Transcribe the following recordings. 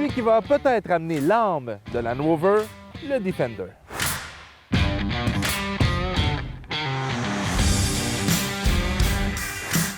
celui qui va peut-être amener l'âme de Land Rover, le Defender.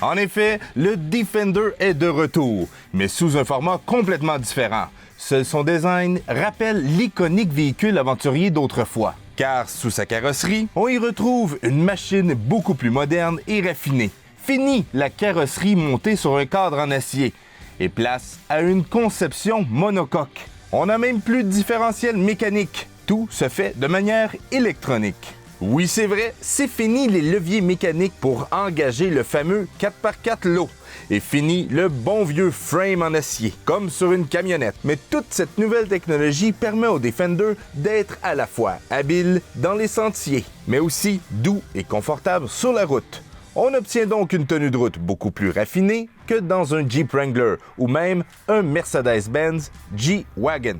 En effet, le Defender est de retour, mais sous un format complètement différent. Son design rappelle l'iconique véhicule aventurier d'autrefois, car sous sa carrosserie, on y retrouve une machine beaucoup plus moderne et raffinée. Fini la carrosserie montée sur un cadre en acier et place à une conception monocoque. On n'a même plus de différentiel mécanique. Tout se fait de manière électronique. Oui, c'est vrai, c'est fini les leviers mécaniques pour engager le fameux 4x4 low. Et fini le bon vieux frame en acier, comme sur une camionnette. Mais toute cette nouvelle technologie permet au Defender d'être à la fois habile dans les sentiers, mais aussi doux et confortable sur la route. On obtient donc une tenue de route beaucoup plus raffinée que dans un Jeep Wrangler ou même un Mercedes-Benz G-Wagon.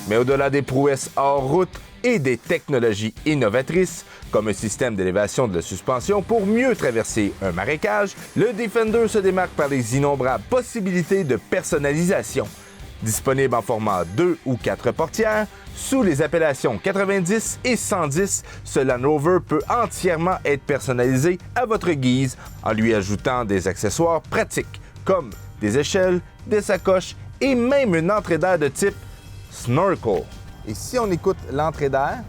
Mais au-delà des prouesses hors route et des technologies innovatrices, comme un système d'élévation de la suspension pour mieux traverser un marécage, le Defender se démarque par les innombrables possibilités de personnalisation. Disponible en format 2 ou 4 portières, sous les appellations 90 et 110, ce Land Rover peut entièrement être personnalisé à votre guise en lui ajoutant des accessoires pratiques comme des échelles, des sacoches et même une entrée d'air de type snorkel. Et si on écoute l'entrée d'air,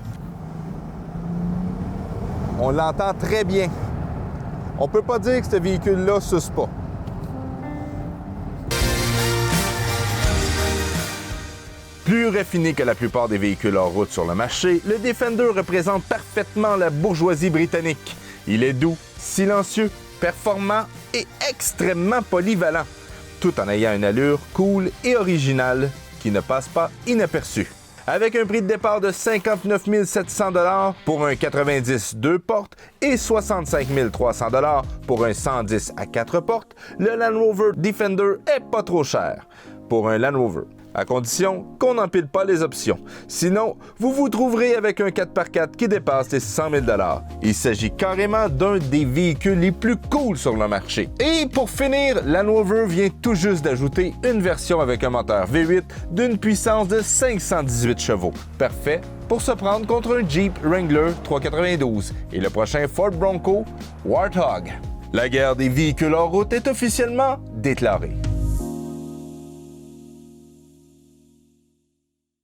on l'entend très bien. On peut pas dire que ce véhicule-là suce pas. Plus raffiné que la plupart des véhicules hors route sur le marché, le Defender représente parfaitement la bourgeoisie britannique. Il est doux, silencieux, performant et extrêmement polyvalent, tout en ayant une allure cool et originale qui ne passe pas inaperçu. Avec un prix de départ de 59 700 $ pour un 90 2 portes et 65 300 $ pour un 110 à 4 portes, le Land Rover Defender est pas trop cher pour un Land Rover, à condition qu'on n'empile pas les options. Sinon, vous vous trouverez avec un 4x4 qui dépasse les 100 000 $. Il s'agit carrément d'un des véhicules les plus cool sur le marché. Et pour finir, Land Rover vient tout juste d'ajouter une version avec un moteur V8 d'une puissance de 518 chevaux. Parfait pour se prendre contre un Jeep Wrangler 392 et le prochain Ford Bronco Warthog. La guerre des véhicules hors route est officiellement déclarée.